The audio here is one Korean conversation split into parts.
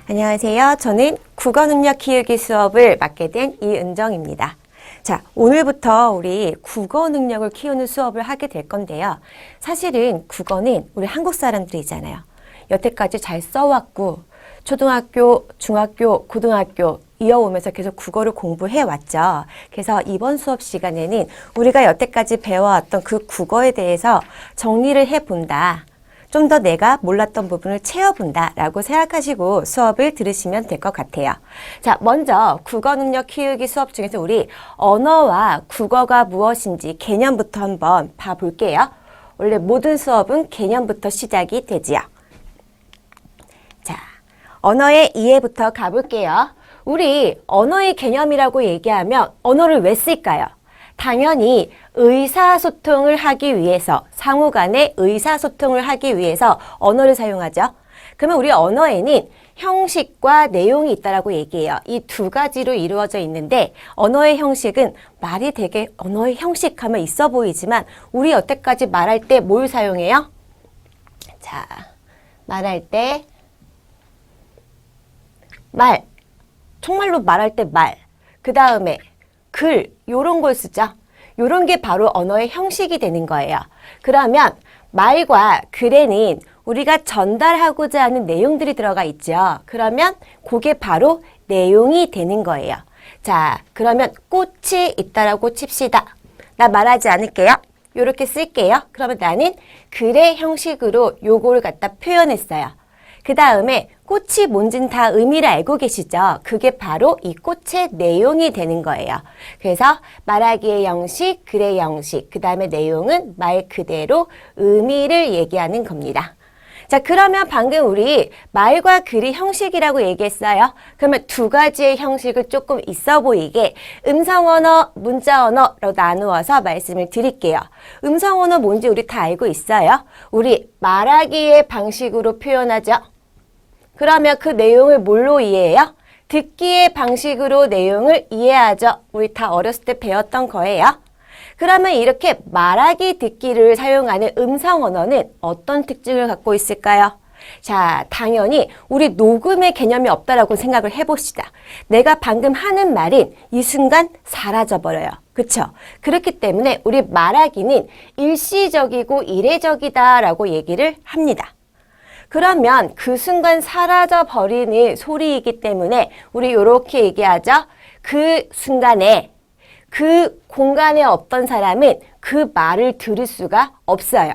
안녕하세요. 저는 국어 능력 키우기 수업을 맡게 된 이은정입니다. 자, 오늘부터 우리 국어 능력을 키우는 수업을 하게 될 건데요. 사실은 국어는 우리 한국 사람들이잖아요. 여태까지 잘 써왔고 초등학교, 중학교, 고등학교 이어오면서 계속 국어를 공부해 왔죠. 그래서 이번 수업 시간에는 우리가 여태까지 배워왔던 그 국어에 대해서 정리를 해본다. 좀 더 내가 몰랐던 부분을 채워본다 라고 생각하시고 수업을 들으시면 될 것 같아요. 자, 먼저 국어 능력 키우기 수업 중에서 우리 언어와 국어가 무엇인지 개념부터 한번 봐볼게요. 원래 모든 수업은 개념부터 시작이 되지요. 자, 언어의 이해부터 가볼게요. 우리 언어의 개념이라고 얘기하면 언어를 왜 쓸까요? 당연히 의사소통을 하기 위해서, 상호 간의 의사소통을 하기 위해서 언어를 사용하죠. 그러면 우리 언어에는 형식과 내용이 있다라고 얘기해요. 이 두 가지로 이루어져 있는데 언어의 형식은 말이 되게 언어의 형식하면 있어 보이지만 우리 여태까지 말할 때 뭘 사용해요? 자, 말할 때 말, 정말로 말할 때 말, 그 다음에 글, 요런 걸 쓰죠. 요런 게 바로 언어의 형식이 되는 거예요. 그러면 말과 글에는 우리가 전달하고자 하는 내용들이 들어가 있죠. 그러면 그게 바로 내용이 되는 거예요. 자, 그러면 꽃이 있다라고 칩시다. 나 말하지 않을게요. 요렇게 쓸게요. 그러면 나는 글의 형식으로 요거를 갖다 표현했어요. 그 다음에 꽃이 뭔지는 다 의미를 알고 계시죠? 그게 바로 이 꽃의 내용이 되는 거예요. 그래서 말하기의 형식, 글의 형식, 그 다음에 내용은 말 그대로 의미를 얘기하는 겁니다. 자, 그러면 방금 우리 말과 글이 형식이라고 얘기했어요. 그러면 두 가지의 형식을 조금 있어 보이게 음성언어, 문자언어로 나누어서 말씀을 드릴게요. 음성언어 뭔지 우리 다 알고 있어요. 우리 말하기의 방식으로 표현하죠. 그러면 그 내용을 뭘로 이해해요? 듣기의 방식으로 내용을 이해하죠. 우리 다 어렸을 때 배웠던 거예요. 그러면 이렇게 말하기, 듣기를 사용하는 음성언어는 어떤 특징을 갖고 있을까요? 자, 당연히 우리 녹음의 개념이 없다라고 생각을 해봅시다. 내가 방금 하는 말은 이 순간 사라져버려요. 그쵸? 그렇기 때문에 우리 말하기는 일시적이고 이례적이다라고 얘기를 합니다. 그러면 그 순간 사라져버리는 소리이기 때문에 우리 이렇게 얘기하죠. 그 순간에 그 공간에 없던 사람은 그 말을 들을 수가 없어요.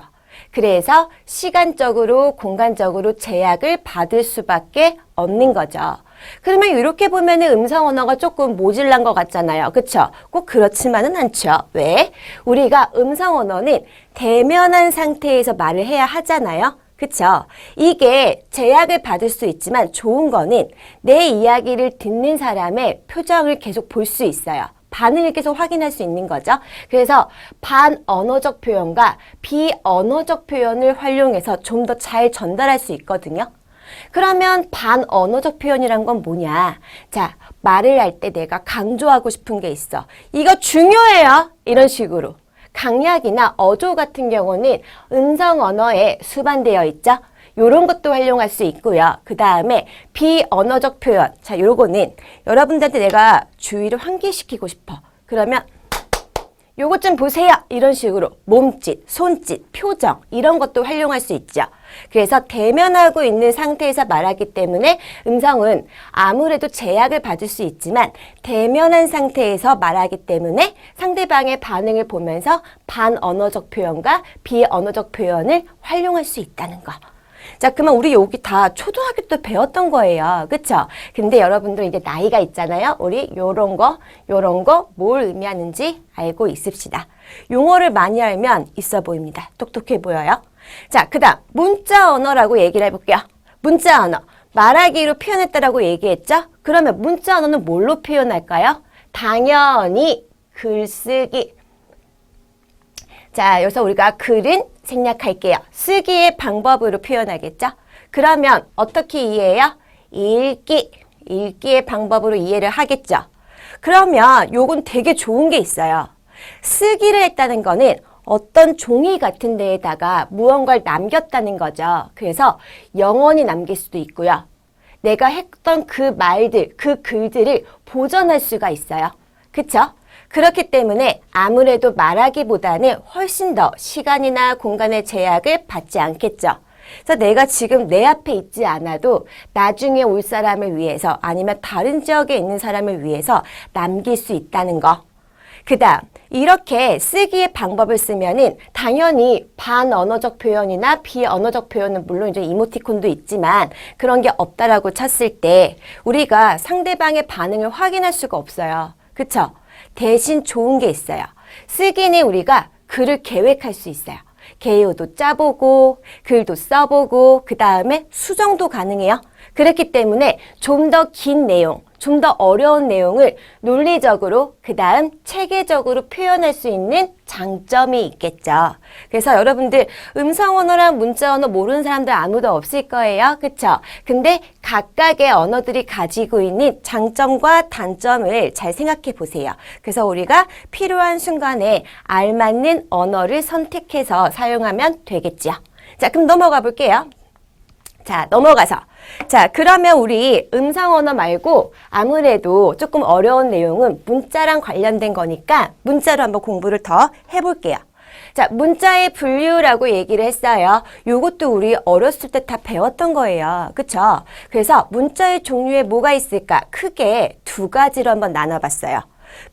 그래서 시간적으로 공간적으로 제약을 받을 수밖에 없는 거죠. 그러면 이렇게 보면은 음성 언어가 조금 모질란 것 같잖아요. 그쵸? 꼭 그렇지만은 않죠. 왜? 우리가 음성 언어는 대면한 상태에서 말을 해야 하잖아요. 그쵸? 이게 제약을 받을 수 있지만 좋은 거는 내 이야기를 듣는 사람의 표정을 계속 볼 수 있어요. 반응을 계속 확인할 수 있는 거죠. 그래서 반언어적 표현과 비언어적 표현을 활용해서 좀 더 잘 전달할 수 있거든요. 그러면 반언어적 표현이란 건 뭐냐? 자, 말을 할 때 내가 강조하고 싶은 게 있어. 이거 중요해요. 이런 식으로. 강약이나 어조 같은 경우는 음성 언어에 수반되어 있죠. 요런 것도 활용할 수 있고요. 그 다음에 비언어적 표현. 자, 요거는 여러분들한테 내가 주의를 환기시키고 싶어. 그러면 요것 좀 보세요. 이런 식으로 몸짓, 손짓, 표정 이런 것도 활용할 수 있죠. 그래서 대면하고 있는 상태에서 말하기 때문에 음성은 아무래도 제약을 받을 수 있지만 대면한 상태에서 말하기 때문에 상대방의 반응을 보면서 반언어적 표현과 비언어적 표현을 활용할 수 있다는 거. 자, 그러면 우리 여기 다 초등학교 때 배웠던 거예요. 그쵸? 근데 여러분들 이제 나이가 있잖아요. 우리 요런 거 뭘 의미하는지 알고 있읍시다. 용어를 많이 알면 있어 보입니다. 똑똑해 보여요. 자, 그 다음 문자 언어라고 얘기를 해볼게요. 문자 언어. 말하기로 표현했다라고 얘기했죠? 그러면 문자 언어는 뭘로 표현할까요? 당연히 글쓰기. 자, 여기서 우리가 글은 생략할게요. 쓰기의 방법으로 표현하겠죠? 그러면 어떻게 이해해요? 읽기. 읽기의 방법으로 이해를 하겠죠. 그러면 요건 되게 좋은 게 있어요. 쓰기를 했다는 거는 어떤 종이 같은 데에다가 무언가를 남겼다는 거죠. 그래서 영원히 남길 수도 있고요. 내가 했던 그 말들, 그 글들을 보존할 수가 있어요. 그쵸? 그렇기 때문에 아무래도 말하기보다는 훨씬 더 시간이나 공간의 제약을 받지 않겠죠. 그래서 내가 지금 내 앞에 있지 않아도 나중에 올 사람을 위해서 아니면 다른 지역에 있는 사람을 위해서 남길 수 있다는 거. 그 다음 이렇게 쓰기의 방법을 쓰면은 당연히 반언어적 표현이나 비언어적 표현은 물론 이제 이모티콘도 있지만 그런 게 없다라고 쳤을 때 우리가 상대방의 반응을 확인할 수가 없어요. 그쵸? 대신 좋은 게 있어요. 쓰기는 우리가 글을 계획할 수 있어요. 개요도 짜보고 글도 써보고 그 다음에 수정도 가능해요. 그렇기 때문에 좀 더 긴 내용, 좀 더 어려운 내용을 논리적으로 그 다음 체계적으로 표현할 수 있는 장점이 있겠죠. 그래서 여러분들 음성 언어랑 문자 언어 모르는 사람들 아무도 없을 거예요. 그쵸? 근데 각각의 언어들이 가지고 있는 장점과 단점을 잘 생각해 보세요. 그래서 우리가 필요한 순간에 알맞는 언어를 선택해서 사용하면 되겠죠. 자, 그럼 넘어가 볼게요. 자, 넘어가서. 자, 그러면 우리 음성 언어 말고 아무래도 조금 어려운 내용은 문자랑 관련된 거니까 문자로 한번 공부를 더 해볼게요. 자, 문자의 분류라고 얘기를 했어요. 요것도 우리 어렸을 때 다 배웠던 거예요. 그쵸? 그래서 문자의 종류에 뭐가 있을까? 크게 두 가지로 한번 나눠봤어요.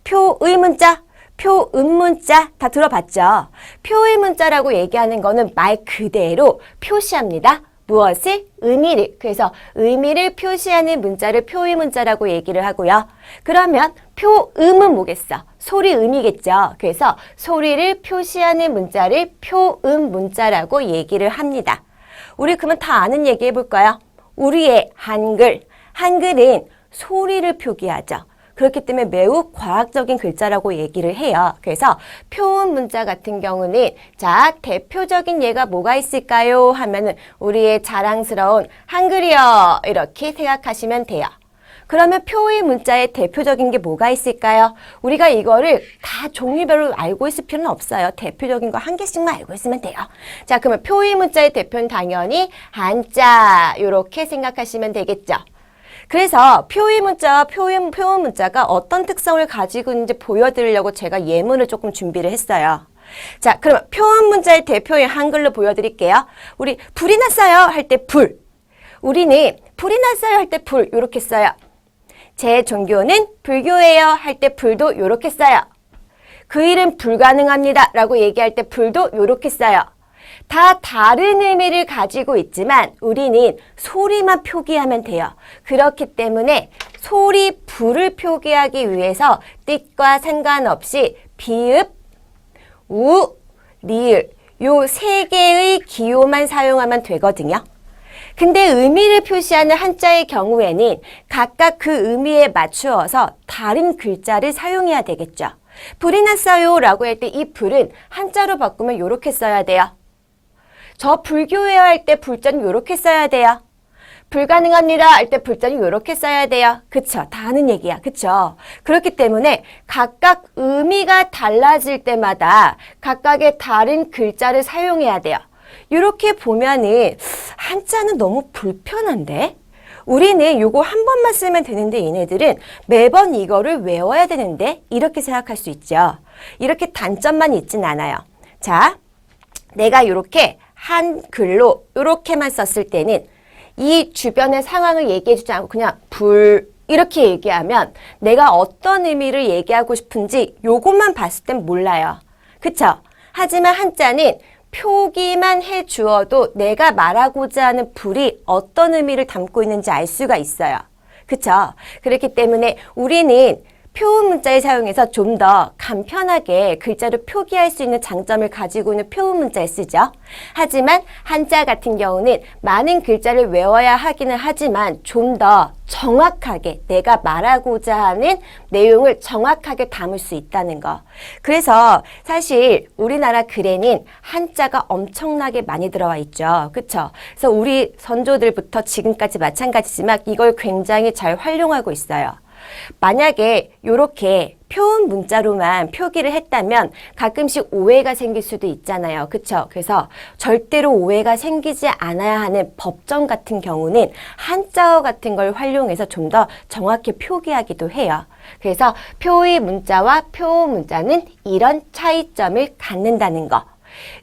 표의 문자, 표음 문자 다 들어봤죠? 표의 문자라고 얘기하는 거는 말 그대로 표시합니다. 무엇을? 의미를. 그래서 의미를 표시하는 문자를 표의 문자라고 얘기를 하고요. 그러면 표음은 뭐겠어? 소리 음이겠죠. 그래서 소리를 표시하는 문자를 표음 문자라고 얘기를 합니다. 우리 그러면 다 아는 얘기 해볼까요? 우리의 한글. 한글은 소리를 표기하죠. 그렇기 때문에 매우 과학적인 글자라고 얘기를 해요. 그래서 표음 문자 같은 경우는 자, 대표적인 예가 뭐가 있을까요? 하면은 우리의 자랑스러운 한글이요. 이렇게 생각하시면 돼요. 그러면 표의 문자의 대표적인 게 뭐가 있을까요? 우리가 이거를 다 종류별로 알고 있을 필요는 없어요. 대표적인 거 한 개씩만 알고 있으면 돼요. 자, 그러면 표의 문자의 대표는 당연히 한자 이렇게 생각하시면 되겠죠. 그래서 표의 문자와 표음 문자가 어떤 특성을 가지고 있는지 보여드리려고 제가 예문을 조금 준비를 했어요. 자, 그러면 표음 문자의 대표인 한글로 보여드릴게요. 우리 불이 났어요 할 때 불. 우리는 불이 났어요 할 때 불 이렇게 써요. 제 종교는 불교예요 할 때 불도 이렇게 써요. 그 일은 불가능합니다 라고 얘기할 때 불도 이렇게 써요. 다 다른 의미를 가지고 있지만 우리는 소리만 표기하면 돼요. 그렇기 때문에 소리, 불을 표기하기 위해서 뜻과 상관없이 비읍, 우, 리을 요 세 개의 기호만 사용하면 되거든요. 근데 의미를 표시하는 한자의 경우에는 각각 그 의미에 맞추어서 다른 글자를 사용해야 되겠죠. 불이 났어요 라고 할 때 이 불은 한자로 바꾸면 이렇게 써야 돼요. 저 불교예요 할 때 불자는 이렇게 써야 돼요. 불가능합니다 할 때 불자는 이렇게 써야 돼요. 그쵸? 다 아는 얘기야. 그쵸? 그렇기 때문에 각각 의미가 달라질 때마다 각각의 다른 글자를 사용해야 돼요. 이렇게 보면은 한자는 너무 불편한데? 우리는 요거 한 번만 쓰면 되는데 얘네들은 매번 이거를 외워야 되는데? 이렇게 생각할 수 있죠. 이렇게 단점만 있진 않아요. 자, 내가 이렇게 한글로 이렇게만 썼을 때는 이 주변의 상황을 얘기해주지 않고 그냥 불 이렇게 얘기하면 내가 어떤 의미를 얘기하고 싶은지 요것만 봤을 땐 몰라요. 그쵸? 하지만 한자는 표기만 해주어도 내가 말하고자 하는 불이 어떤 의미를 담고 있는지 알 수가 있어요. 그쵸? 그렇기 때문에 우리는 표음 문자를 사용해서 좀 더 간편하게 글자를 표기할 수 있는 장점을 가지고 있는 표음 문자를 쓰죠. 하지만 한자 같은 경우는 많은 글자를 외워야 하기는 하지만 좀 더 정확하게 내가 말하고자 하는 내용을 정확하게 담을 수 있다는 거. 그래서 사실 우리나라 글에는 한자가 엄청나게 많이 들어와 있죠. 그쵸? 그래서 우리 선조들부터 지금까지 마찬가지지만 이걸 굉장히 잘 활용하고 있어요. 만약에 이렇게 표음 문자로만 표기를 했다면 가끔씩 오해가 생길 수도 있잖아요. 그쵸? 그래서 절대로 오해가 생기지 않아야 하는 법정 같은 경우는 한자어 같은 걸 활용해서 좀 더 정확히 표기하기도 해요. 그래서 표의 문자와 표음 문자는 이런 차이점을 갖는다는 거.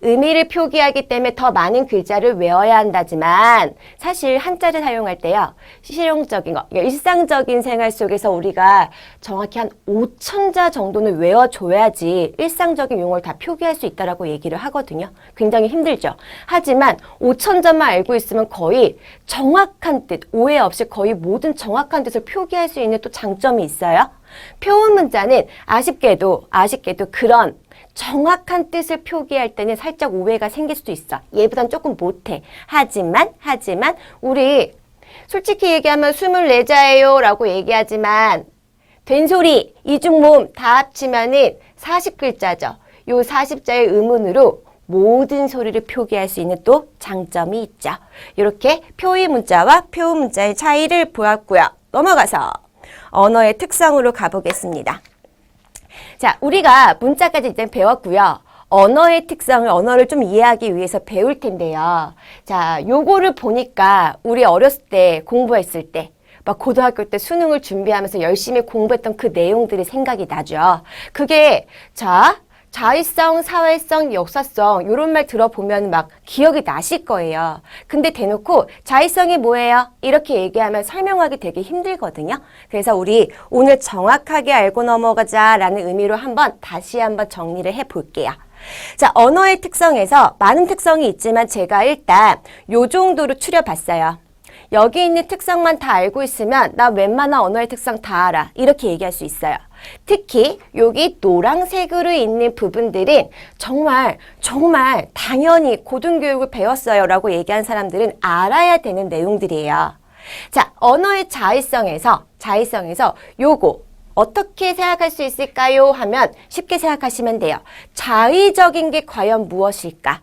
의미를 표기하기 때문에 더 많은 글자를 외워야 한다지만 사실 한자를 사용할 때요. 실용적인 거, 일상적인 생활 속에서 우리가 정확히 한 5,000자 정도는 외워줘야지 일상적인 용어를 다 표기할 수 있다라고 얘기를 하거든요. 굉장히 힘들죠. 하지만 5,000자만 알고 있으면 거의 정확한 뜻, 오해 없이 거의 모든 정확한 뜻을 표기할 수 있는 또 장점이 있어요. 표음 문자는 아쉽게도 그런 정확한 뜻을 표기할 때는 살짝 오해가 생길 수도 있어. 얘보단 조금 못해. 하지만 우리 솔직히 얘기하면 24자예요 라고 얘기하지만 된소리, 이중모음 다 합치면은 40글자죠. 요 40자의 음운으로 모든 소리를 표기할 수 있는 또 장점이 있죠. 이렇게 표의 문자와 표음 문자의 차이를 보았고요. 넘어가서 언어의 특성으로 가보겠습니다. 자, 우리가 문자까지 이제 배웠고요. 언어의 특성을, 언어를 좀 이해하기 위해서 배울 텐데요. 자, 요거를 보니까 우리 어렸을 때 공부했을 때, 막 고등학교 때 수능을 준비하면서 열심히 공부했던 그 내용들이 생각이 나죠. 그게, 자, 자의성, 사회성, 역사성 이런 말 들어보면 막 기억이 나실 거예요. 근데 대놓고 자의성이 뭐예요? 이렇게 얘기하면 설명하기 되게 힘들거든요. 그래서 우리 오늘 정확하게 알고 넘어가자라는 의미로 다시 한번 정리를 해볼게요. 자, 언어의 특성에서 많은 특성이 있지만 제가 일단 요 정도로 추려봤어요. 여기 있는 특성만 다 알고 있으면 나 웬만한 언어의 특성 다 알아. 이렇게 얘기할 수 있어요. 특히 여기 노란색으로 있는 부분들은 정말 당연히 고등교육을 배웠어요 라고 얘기한 사람들은 알아야 되는 내용들이에요. 자, 언어의 자의성에서 요거 어떻게 생각할 수 있을까요? 하면 쉽게 생각하시면 돼요. 자의적인 게 과연 무엇일까?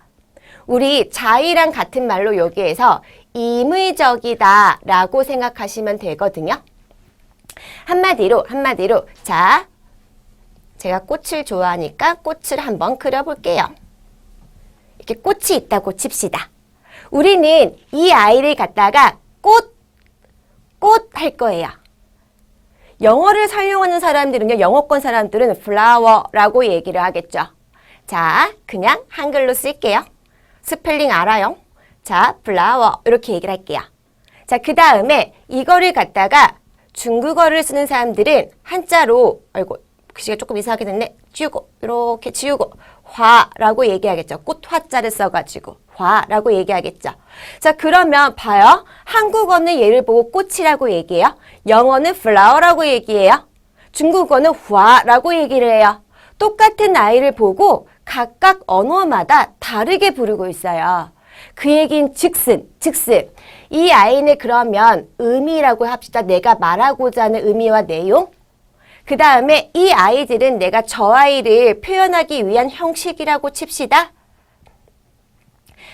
우리 자의랑 같은 말로 여기에서 임의적이다 라고 생각하시면 되거든요. 한마디로 자, 제가 꽃을 좋아하니까 꽃을 한번 그려볼게요. 이렇게 꽃이 있다고 칩시다. 우리는 이 아이를 갖다가 꽃 할 거예요. 영어를 사용하는 사람들은요, 영어권 사람들은 flower라고 얘기를 하겠죠. 자, 그냥 한글로 쓸게요. 스펠링 알아요? 자, flower 이렇게 얘기를 할게요. 자, 그 다음에 이거를 갖다가 중국어를 쓰는 사람들은 한자로, 아이고, 글씨가 조금 이상하게 됐네. 지우고, 이렇게 지우고, 화라고 얘기하겠죠. 꽃 화자를 써가지고, 화라고 얘기하겠죠. 자, 그러면 봐요. 한국어는 얘를 보고 꽃이라고 얘기해요. 영어는 flower라고 얘기해요. 중국어는 화라고 얘기를 해요. 똑같은 아이를 보고 각각 언어마다 다르게 부르고 있어요. 그 얘긴 즉슨 이 아이는 그러면 의미라고 합시다. 내가 말하고자 하는 의미와 내용. 그 다음에 이 아이들은 내가 저 아이를 표현하기 위한 형식이라고 칩시다.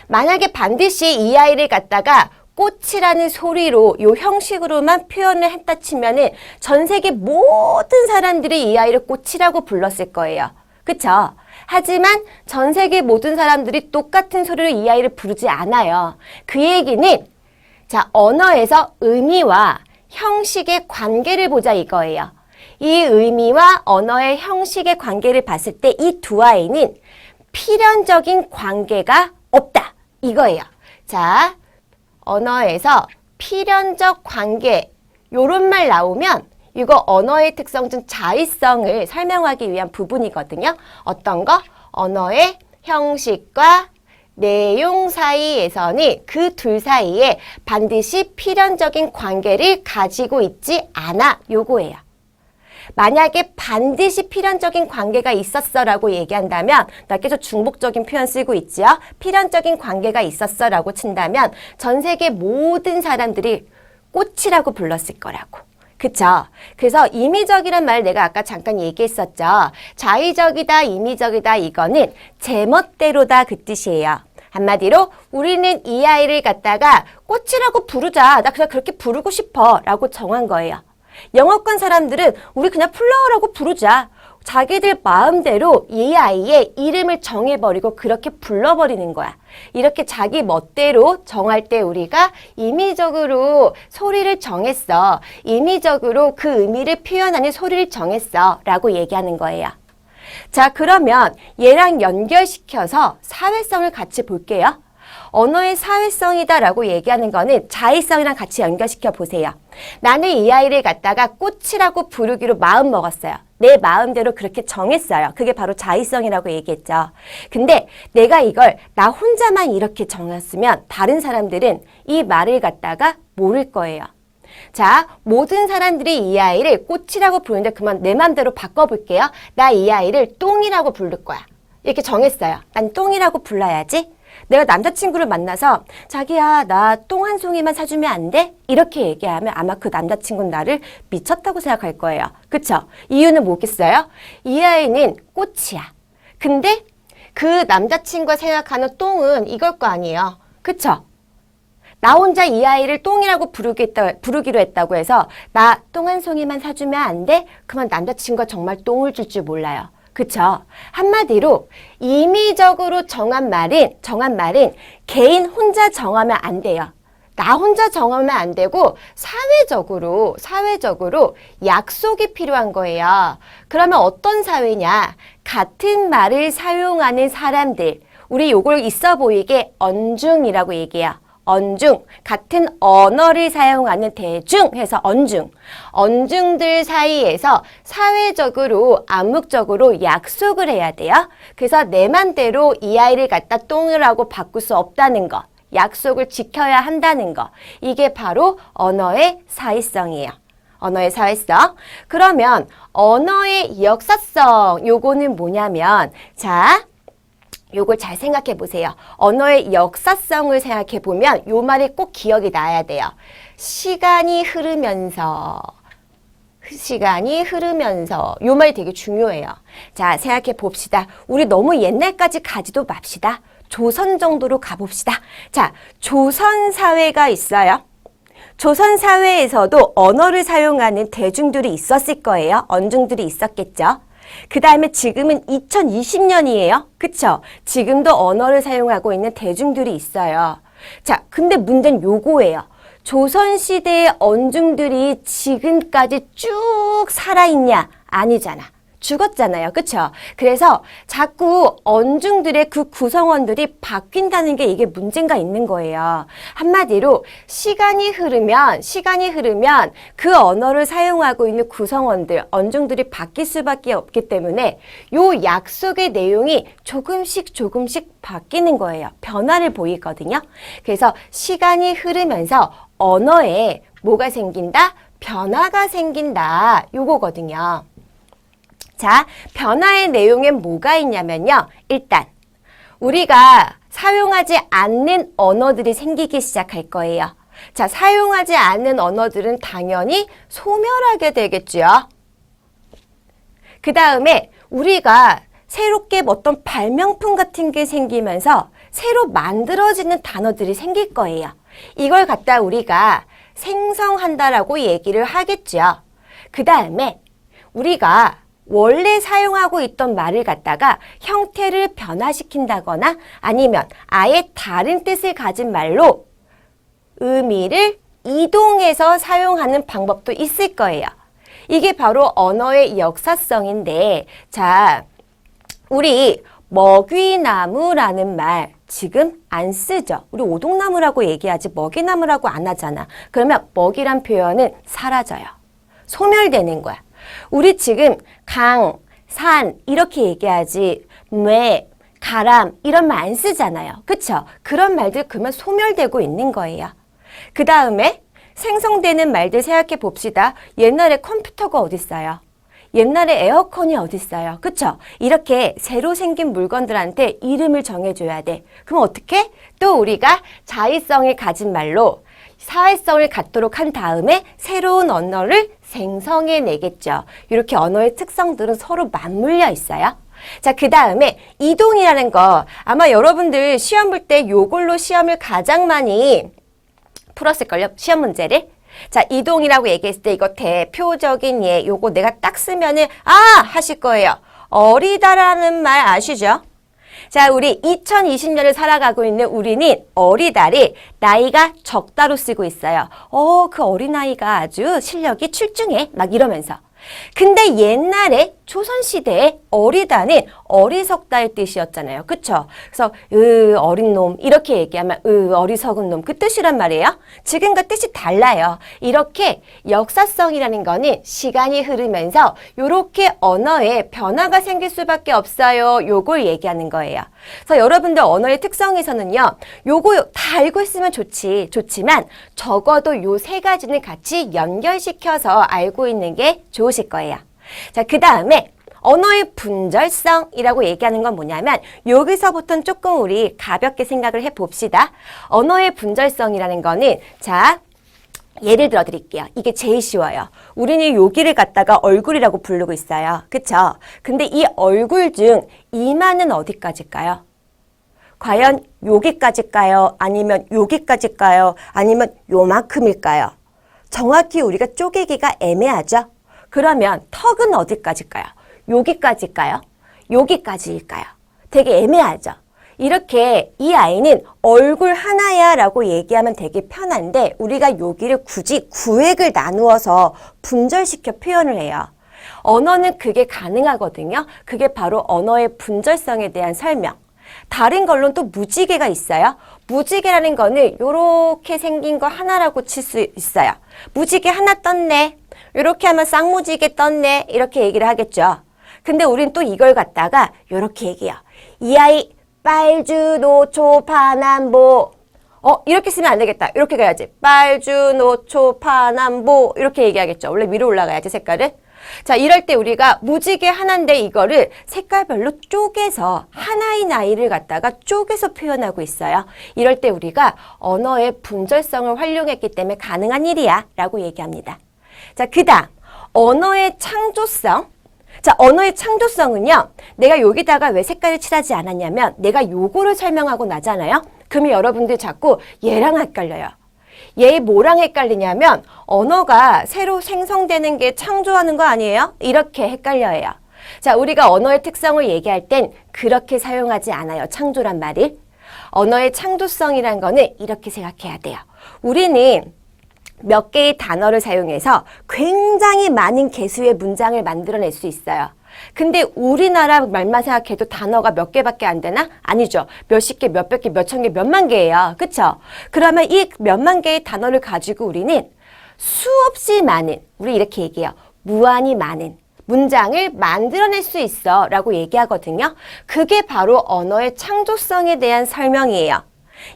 만약에 반드시 이 아이를 갖다가 꽃이라는 소리로 요 형식으로만 표현을 했다 치면은 전 세계 모든 사람들이 이 아이를 꽃이라고 불렀을 거예요. 그쵸? 하지만 전 세계 모든 사람들이 똑같은 소리로 이 아이를 부르지 않아요. 그 얘기는 자, 언어에서 의미와 형식의 관계를 보자 이거예요. 이 의미와 언어의 형식의 관계를 봤을 때 이 두 아이는 필연적인 관계가 없다 이거예요. 자, 언어에서 필연적 관계 요런 말 나오면 이거 언어의 특성 중 자의성을 설명하기 위한 부분이거든요. 어떤 거? 언어의 형식과 내용 사이에서는 그 둘 사이에 반드시 필연적인 관계를 가지고 있지 않아 요거예요. 만약에 반드시 필연적인 관계가 있었어라고 얘기한다면 나 계속 중복적인 표현 쓰고 있지요. 필연적인 관계가 있었어라고 친다면 전 세계 모든 사람들이 꽃이라고 불렀을 거라고. 그쵸? 그래서 임의적이란 말 내가 아까 잠깐 얘기했었죠. 자의적이다, 임의적이다 이거는 제멋대로다 그 뜻이에요. 한마디로 우리는 이 아이를 갖다가 꽃이라고 부르자. 나 그냥 그렇게 부르고 싶어 라고 정한 거예요. 영어권 사람들은 우리 그냥 플라워라고 부르자. 자기들 마음대로 이 아이의 이름을 정해버리고 그렇게 불러버리는 거야. 이렇게 자기 멋대로 정할 때 우리가 임의적으로 소리를 정했어. 임의적으로 그 의미를 표현하는 소리를 정했어. 라고 얘기하는 거예요. 자, 그러면 얘랑 연결시켜서 사회성을 같이 볼게요. 언어의 사회성이다 라고 얘기하는 거는 자의성이랑 같이 연결시켜 보세요. 나는 이 아이를 갖다가 꽃이라고 부르기로 마음 먹었어요. 내 마음대로 그렇게 정했어요. 그게 바로 자의성이라고 얘기했죠. 근데 내가 이걸 나 혼자만 이렇게 정했으면 다른 사람들은 이 말을 갖다가 모를 거예요. 자, 모든 사람들이 이 아이를 꽃이라고 부르는데 그만 내 맘대로 바꿔볼게요. 나 이 아이를 똥이라고 부를 거야. 이렇게 정했어요. 난 똥이라고 불러야지. 내가 남자친구를 만나서 자기야 나 똥 한 송이만 사주면 안 돼? 이렇게 얘기하면 아마 그 남자친구는 나를 미쳤다고 생각할 거예요. 그쵸? 이유는 뭐겠어요? 이 아이는 꽃이야. 근데 그 남자친구가 생각하는 똥은 이걸 거 아니에요. 그쵸? 나 혼자 이 아이를 똥이라고 부르기로 했다고 해서 나 똥 한 송이만 사주면 안 돼? 그러면 남자친구가 정말 똥을 줄 줄 몰라요. 그쵸? 한마디로 임의적으로 정한 말은 개인 혼자 정하면 안 돼요. 나 혼자 정하면 안 되고 사회적으로 약속이 필요한 거예요. 그러면 어떤 사회냐? 같은 말을 사용하는 사람들. 우리 요걸 있어 보이게 언중이라고 얘기해요. 언중, 같은 언어를 사용하는 대중 해서 언중. 언중들 사이에서 사회적으로, 암묵적으로 약속을 해야 돼요. 그래서 내 맘대로 이 아이를 갖다 똥이라고 바꿀 수 없다는 거. 약속을 지켜야 한다는 거. 이게 바로 언어의 사회성이에요. 언어의 사회성. 그러면 언어의 역사성, 요거는 뭐냐면, 자, 요걸 잘 생각해 보세요. 언어의 역사성을 생각해 보면 요 말이 꼭 기억이 나야 돼요. 시간이 흐르면서 요 말이 되게 중요해요. 자, 생각해 봅시다. 우리 너무 옛날까지 가지도 맙시다. 조선 정도로 가봅시다. 자, 조선 사회가 있어요. 조선 사회에서도 언어를 사용하는 대중들이 있었을 거예요. 언중들이 있었겠죠. 그 다음에 지금은 2020년이에요. 그쵸? 지금도 언어를 사용하고 있는 대중들이 있어요. 자, 근데 문제는 요거예요. 조선시대의 언중들이 지금까지 쭉 살아있냐? 아니잖아. 죽었잖아요. 그쵸? 그래서 자꾸 언중들의 그 구성원들이 바뀐다는 게 이게 문제가 있는 거예요. 한마디로 시간이 흐르면 그 언어를 사용하고 있는 구성원들, 언중들이 바뀔 수밖에 없기 때문에 요 약속의 내용이 조금씩 바뀌는 거예요. 변화를 보이거든요. 그래서 시간이 흐르면서 언어에 뭐가 생긴다? 변화가 생긴다. 요거거든요. 자, 변화의 내용엔 뭐가 있냐면요. 일단 우리가 사용하지 않는 언어들이 생기기 시작할 거예요. 자, 사용하지 않는 언어들은 당연히 소멸하게 되겠죠. 그 다음에 우리가 새롭게 어떤 발명품 같은 게 생기면서 새로 만들어지는 단어들이 생길 거예요. 이걸 갖다 우리가 생성한다라고 얘기를 하겠죠. 그 다음에 우리가 원래 사용하고 있던 말을 갖다가 형태를 변화시킨다거나 아니면 아예 다른 뜻을 가진 말로 의미를 이동해서 사용하는 방법도 있을 거예요. 이게 바로 언어의 역사성인데, 자, 우리 먹이나무라는 말 지금 안 쓰죠. 우리 오동나무라고 얘기하지 먹이나무라고 안 하잖아. 그러면 먹이란 표현은 사라져요. 소멸되는 거야. 우리 지금 강, 산 이렇게 얘기하지 뇌, 가람 이런 말 안 쓰잖아요. 그쵸? 그런 말들 그만 소멸되고 있는 거예요. 그 다음에 생성되는 말들 생각해 봅시다. 옛날에 컴퓨터가 어디 있어요? 옛날에 에어컨이 어딨어요. 그쵸? 이렇게 새로 생긴 물건들한테 이름을 정해줘야 돼. 그럼 어떻게? 또 우리가 자의성을 가진 말로 사회성을 갖도록 한 다음에 새로운 언어를 생성해내겠죠. 이렇게 언어의 특성들은 서로 맞물려 있어요. 자, 그 다음에 이동이라는 거 아마 여러분들 시험 볼 때 요걸로 시험을 가장 많이 풀었을걸요? 시험 문제를. 자, 이동이라고 얘기했을 때 이거 대표적인 예, 요거 내가 딱 쓰면은 아! 하실 거예요. 어리다라는 말 아시죠? 자, 우리 2020년을 살아가고 있는 우리는 어리다를 나이가 적다로 쓰고 있어요. 그 어린아이가 아주 실력이 출중해. 막 이러면서. 근데 옛날에 조선시대에 어리다는 어리석다의 뜻이었잖아요. 그쵸? 그래서 어린 놈 이렇게 얘기하면 어리석은 놈 그 뜻이란 말이에요. 지금과 뜻이 달라요. 이렇게 역사성이라는 거는 시간이 흐르면서 이렇게 언어에 변화가 생길 수밖에 없어요. 요걸 얘기하는 거예요. 그래서 여러분들 언어의 특성에서는요. 요거 다 알고 있으면 좋지만 적어도 요 세 가지는 같이 연결시켜서 알고 있는 게 좋으실 거예요. 자, 그 다음에 언어의 분절성이라고 얘기하는 건 뭐냐면 여기서부터는 조금 우리 가볍게 생각을 해봅시다. 언어의 분절성이라는 거는 자, 예를 들어 드릴게요. 이게 제일 쉬워요. 우리는 여기를 갖다가 얼굴이라고 부르고 있어요. 그쵸? 근데 이 얼굴 중 이마는 어디까지일까요? 과연 여기까지일까요? 아니면 여기까지일까요? 아니면 요만큼일까요? 정확히 우리가 쪼개기가 애매하죠? 그러면 턱은 어디까지일까요? 여기까지일까요? 여기까지일까요? 되게 애매하죠? 이렇게 이 아이는 얼굴 하나야 라고 얘기하면 되게 편한데 우리가 여기를 굳이 구획을 나누어서 분절시켜 표현을 해요. 언어는 그게 가능하거든요. 그게 바로 언어의 분절성에 대한 설명. 다른 걸로는 또 무지개가 있어요. 무지개라는 거는 이렇게 생긴 거 하나라고 칠 수 있어요. 무지개 하나 떴네. 이렇게 하면 쌍무지개 떴네. 이렇게 얘기를 하겠죠. 근데 우린 또 이걸 갖다가 이렇게 얘기해요. 이 아이 빨주노초파남보. 이렇게 쓰면 안 되겠다. 이렇게 가야지. 빨주노초파남보. 이렇게 얘기하겠죠. 원래 위로 올라가야지 색깔을. 자, 이럴 때 우리가 무지개 하나인데 이거를 색깔별로 쪼개서 하나의 아이를 갖다가 쪼개서 표현하고 있어요. 이럴 때 우리가 언어의 분절성을 활용했기 때문에 가능한 일이야 라고 얘기합니다. 자, 그 다음 언어의 창조성. 자, 언어의 창조성은요. 내가 여기다가 왜 색깔을 칠하지 않았냐면 내가 요거를 설명하고 나잖아요. 그러면 여러분들 자꾸 얘랑 헷갈려요. 얘 뭐랑 헷갈리냐면 언어가 새로 생성되는 게 창조하는 거 아니에요? 이렇게 헷갈려요. 자, 우리가 언어의 특성을 얘기할 땐 그렇게 사용하지 않아요. 창조란 말을. 언어의 창조성이란 거는 이렇게 생각해야 돼요. 우리는 몇 개의 단어를 사용해서 굉장히 많은 개수의 문장을 만들어낼 수 있어요. 근데 우리나라 말만 생각해도 단어가 몇 개밖에 안 되나? 아니죠. 몇십 개, 몇백 개, 몇천 개, 몇만 개예요. 그쵸? 그러면 이 몇만 개의 단어를 가지고 우리는 수없이 많은, 우리 이렇게 얘기해요. 무한히 많은 문장을 만들어낼 수 있어 라고 얘기하거든요. 그게 바로 언어의 창조성에 대한 설명이에요.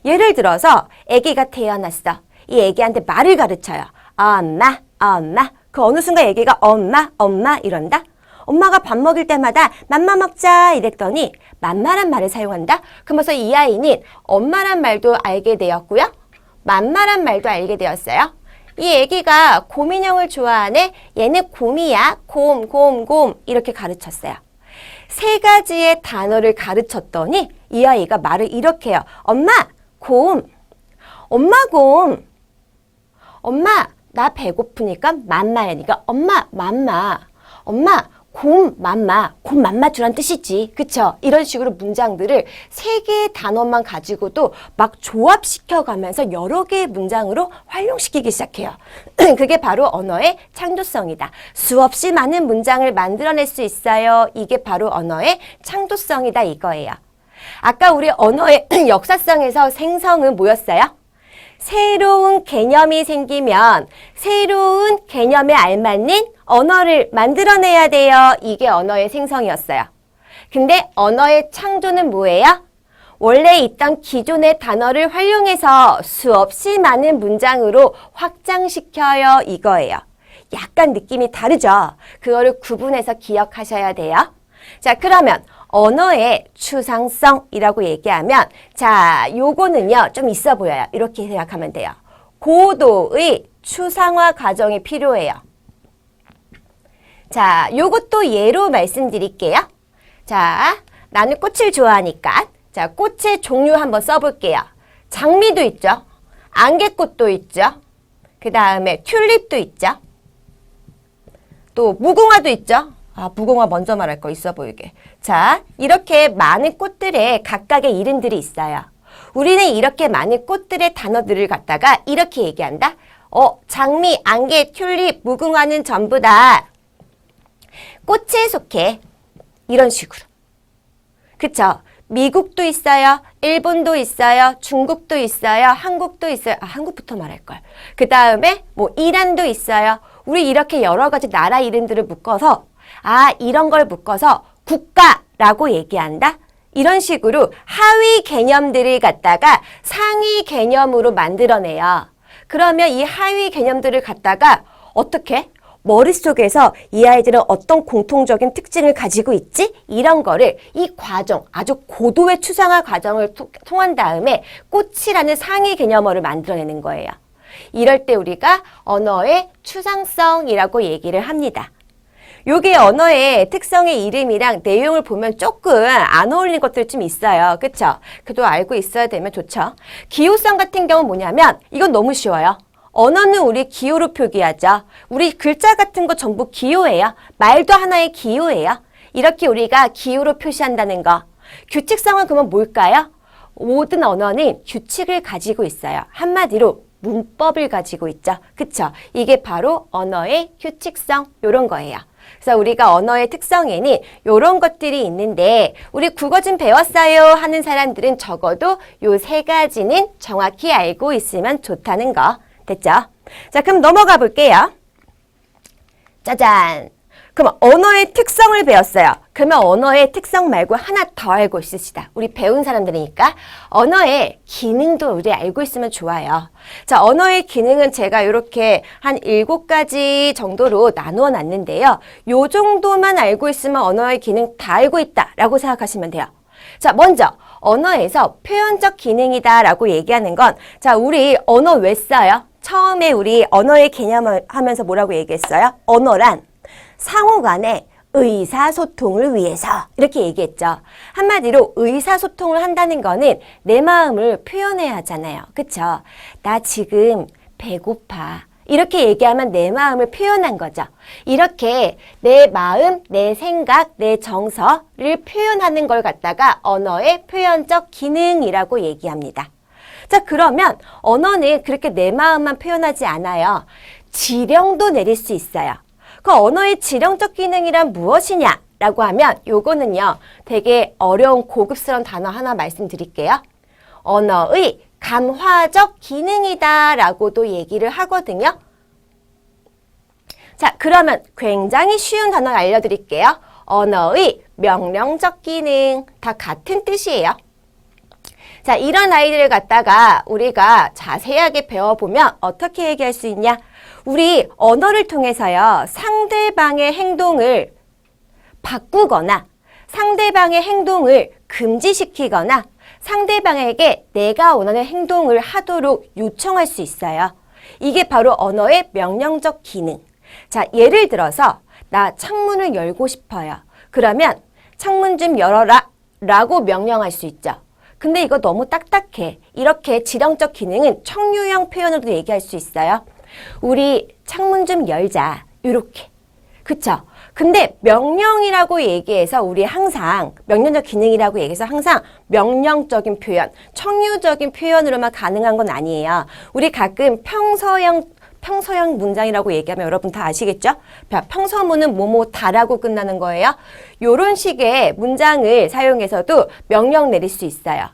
예를 들어서 아기가 태어났어. 이 아기한테 말을 가르쳐요. 엄마, 엄마. 그 어느 순간 아기가 엄마, 엄마 이런다? 엄마가 밥 먹일 때마다 맘마 먹자 이랬더니 맘마란 말을 사용한다? 그러면서 이 아이는 엄마란 말도 알게 되었고요. 맘마란 말도 알게 되었어요. 이 애기가 곰인형을 좋아하네. 얘는 곰이야. 곰, 곰, 곰 이렇게 가르쳤어요. 세 가지의 단어를 가르쳤더니 이 아이가 말을 이렇게 해요. 엄마, 곰. 엄마, 곰. 엄마, 나 배고프니까 맘마야니까 엄마, 맘마. 엄마, 곰 맘마 주란 뜻이지. 그쵸? 이런 식으로 문장들을 세 개의 단어만 가지고도 막 조합시켜 가면서 여러 개의 문장으로 활용시키기 시작해요. 그게 바로 언어의 창조성이다. 수없이 많은 문장을 만들어낼 수 있어요. 이게 바로 언어의 창조성이다 이거예요. 아까 우리 언어의 역사성에서 생성은 뭐였어요? 새로운 개념이 생기면 새로운 개념에 알맞는 언어를 만들어내야 돼요. 이게 언어의 생성이었어요. 근데 언어의 창조는 뭐예요? 원래 있던 기존의 단어를 활용해서 수없이 많은 문장으로 확장시켜요. 이거예요. 약간 느낌이 다르죠. 그거를 구분해서 기억하셔야 돼요. 자, 그러면 언어의 추상성이라고 얘기하면 자, 요거는요 좀 있어 보여요. 이렇게 생각하면 돼요. 고도의 추상화 과정이 필요해요. 자, 요것도 예로 말씀드릴게요. 자, 나는 꽃을 좋아하니까 자, 꽃의 종류 한번 써볼게요. 장미도 있죠. 안개꽃도 있죠. 그 다음에 튤립도 있죠. 또 무궁화도 있죠. 아, 무궁화 먼저 말할 거 있어 보이게. 자, 이렇게 많은 꽃들의 각각의 이름들이 있어요. 우리는 이렇게 많은 꽃들의 단어들을 갖다가 이렇게 얘기한다. 장미, 안개, 튤립, 무궁화는 전부 다 꽃에 속해. 이런 식으로. 그쵸? 미국도 있어요. 일본도 있어요. 중국도 있어요. 한국도 있어요. 아, 한국부터 말할걸. 그 다음에 뭐 이란도 있어요. 우리 이렇게 여러 가지 나라 이름들을 묶어서 이런 걸 묶어서 국가라고 얘기한다. 이런 식으로 하위 개념들을 갖다가 상위 개념으로 만들어내요. 그러면 이 하위 개념들을 갖다가 어떻게? 머릿속에서 이 아이들은 어떤 공통적인 특징을 가지고 있지? 이런 거를 이 과정, 아주 고도의 추상화 과정을 통한 다음에 꽃이라는 상위 개념어를 만들어내는 거예요. 이럴 때 우리가 언어의 추상성이라고 얘기를 합니다. 요게 언어의 특성의 이름이랑 내용을 보면 조금 안 어울리는 것들이 좀 있어요. 그쵸? 그도 알고 있어야 되면 좋죠. 기호성 같은 경우는 뭐냐면 이건 너무 쉬워요. 언어는 우리 기호로 표기하죠. 우리 글자 같은 거 전부 기호예요. 말도 하나의 기호예요. 이렇게 우리가 기호로 표시한다는 거. 규칙성은 그러면 뭘까요? 모든 언어는 규칙을 가지고 있어요. 한마디로 문법을 가지고 있죠. 그쵸? 이게 바로 언어의 규칙성 이런 거예요. 그래서 우리가 언어의 특성에는 이런 것들이 있는데 우리 국어 좀 배웠어요 하는 사람들은 적어도 요 세 가지는 정확히 알고 있으면 좋다는 거. 됐죠? 자, 그럼 넘어가 볼게요. 짜잔! 그럼 언어의 특성을 배웠어요. 그러면 언어의 특성 말고 하나 더 알고 있으시다. 우리 배운 사람들이니까 언어의 기능도 우리 알고 있으면 좋아요. 자, 언어의 기능은 제가 이렇게 한 7가지 정도로 나누어 놨는데요. 요 정도만 알고 있으면 언어의 기능 다 알고 있다라고 생각하시면 돼요. 자, 먼저 언어에서 표현적 기능이다 라고 얘기하는 건 자, 우리 언어 왜 써요? 처음에 우리 언어의 개념을 하면서 뭐라고 얘기했어요? 언어란 상호 간의 의사소통을 위해서 이렇게 얘기했죠. 한마디로 의사소통을 한다는 거는 내 마음을 표현해야 하잖아요. 그쵸? 나 지금 배고파. 이렇게 얘기하면 내 마음을 표현한 거죠. 이렇게 내 마음, 내 생각, 내 정서를 표현하는 걸 갖다가 언어의 표현적 기능이라고 얘기합니다. 자, 그러면 언어는 그렇게 내 마음만 표현하지 않아요. 지령도 내릴 수 있어요. 그 언어의 지령적 기능이란 무엇이냐? 라고 하면 요거는요. 되게 어려운 고급스러운 단어 하나 말씀드릴게요. 언어의 감화적 기능이다 라고도 얘기를 하거든요. 자, 그러면 굉장히 쉬운 단어 알려드릴게요. 언어의 명령적 기능 다 같은 뜻이에요. 자, 이런 아이들을 갖다가 우리가 자세하게 배워보면 어떻게 얘기할 수 있냐? 우리 언어를 통해서요. 상대방의 행동을 바꾸거나 상대방의 행동을 금지시키거나 상대방에게 내가 원하는 행동을 하도록 요청할 수 있어요. 이게 바로 언어의 명령적 기능. 자, 예를 들어서 나 창문을 열고 싶어요. 그러면 창문 좀 열어라 라고 명령할 수 있죠. 근데 이거 너무 딱딱해. 이렇게 지령적 기능은 청유형 표현으로도 얘기할 수 있어요. 우리 창문 좀 열자. 이렇게. 그쵸? 근데 명령이라고 얘기해서 우리 항상 명령적 기능이라고 얘기해서 항상 명령적인 표현, 청유적인 표현으로만 가능한 건 아니에요. 우리 가끔 평서형 문장이라고 얘기하면 여러분 다 아시겠죠? 평서문은 뭐뭐 다라고 끝나는 거예요. 요런 식의 문장을 사용해서도 명령 내릴 수 있어요.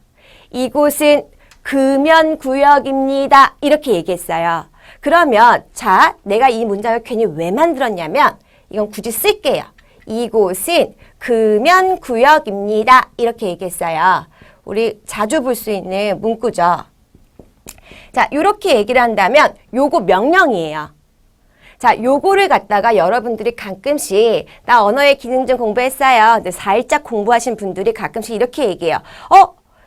이곳은 금연구역입니다. 이렇게 얘기했어요. 그러면 자, 내가 이 문장을 괜히 왜 만들었냐면 이건 굳이 쓸게요. 이곳은 금연구역입니다. 이렇게 얘기했어요. 우리 자주 볼 수 있는 문구죠. 자, 이렇게 얘기를 한다면 요거 명령이에요. 자, 요거를 갖다가 여러분들이 가끔씩 나 언어의 기능 좀 공부했어요. 근데 살짝 공부하신 분들이 가끔씩 이렇게 얘기해요.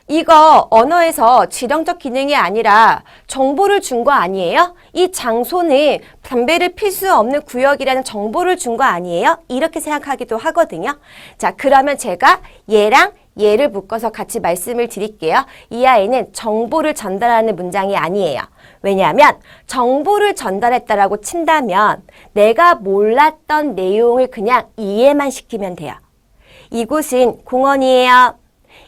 이거 언어에서 지령적 기능이 아니라 정보를 준 거 아니에요? 이 장소는 담배를 필 수 없는 구역이라는 정보를 준 거 아니에요? 이렇게 생각하기도 하거든요. 자, 그러면 제가 얘랑 얘를 묶어서 같이 말씀을 드릴게요. 이 아이는 정보를 전달하는 문장이 아니에요. 왜냐하면 정보를 전달했다라고 친다면 내가 몰랐던 내용을 그냥 이해만 시키면 돼요. 이곳은 공원이에요.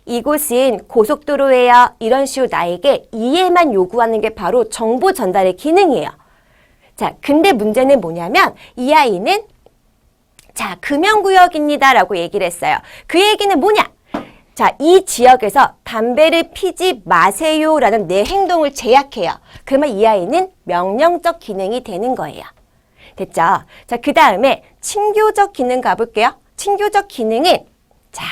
이곳은 고속도로예요. 이런 식으로 나에게 이해만 요구하는 게 바로 정보 전달의 기능이에요. 자, 근데 문제는 뭐냐면 이 아이는 자, 금연구역입니다 라고 얘기를 했어요. 그 얘기는 뭐냐? 자, 이 지역에서 담배를 피지 마세요 라는 내 행동을 제약해요. 그러면 이 아이는 명령적 기능이 되는 거예요. 됐죠? 자, 그 다음에 친교적 기능 가볼게요. 친교적 기능은 자,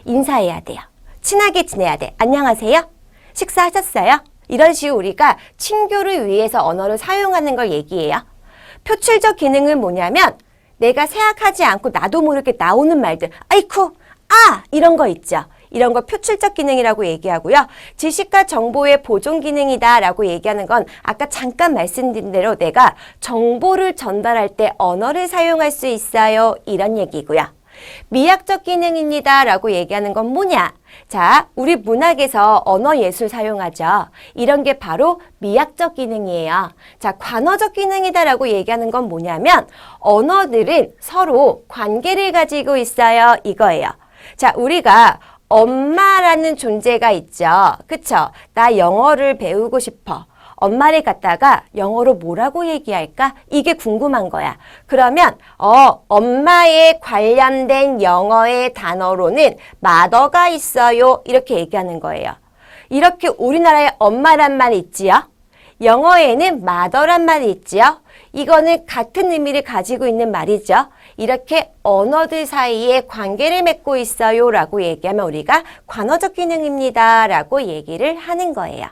인사해야 돼요. 친하게 지내야 돼. 안녕하세요? 식사하셨어요? 이런 식으로 우리가 친교를 위해서 언어를 사용하는 걸 얘기해요. 표출적 기능은 뭐냐면 내가 생각하지 않고 나도 모르게 나오는 말들. 아이쿠, 아! 이런 거 있죠. 이런 걸 표출적 기능이라고 얘기하고요. 지식과 정보의 보존 기능이다 라고 얘기하는 건 아까 잠깐 말씀드린 대로 내가 정보를 전달할 때 언어를 사용할 수 있어요. 이런 얘기고요. 미학적 기능입니다 라고 얘기하는 건 뭐냐? 자, 우리 문학에서 언어예술 사용하죠. 이런 게 바로 미학적 기능이에요. 자, 관어적 기능이다 라고 얘기하는 건 뭐냐면 언어들은 서로 관계를 가지고 있어요. 이거예요. 자, 우리가 엄마라는 존재가 있죠. 그쵸? 나 영어를 배우고 싶어. 엄마를 갖다가 영어로 뭐라고 얘기할까? 이게 궁금한 거야. 그러면 엄마에 관련된 영어의 단어로는 mother가 있어요. 이렇게 얘기하는 거예요. 이렇게 우리나라에 엄마란 말이 있지요. 영어에는 mother란 말이 있지요. 이거는 같은 의미를 가지고 있는 말이죠. 이렇게 언어들 사이에 관계를 맺고 있어요 라고 얘기하면 우리가 관어적 기능입니다 라고 얘기를 하는 거예요.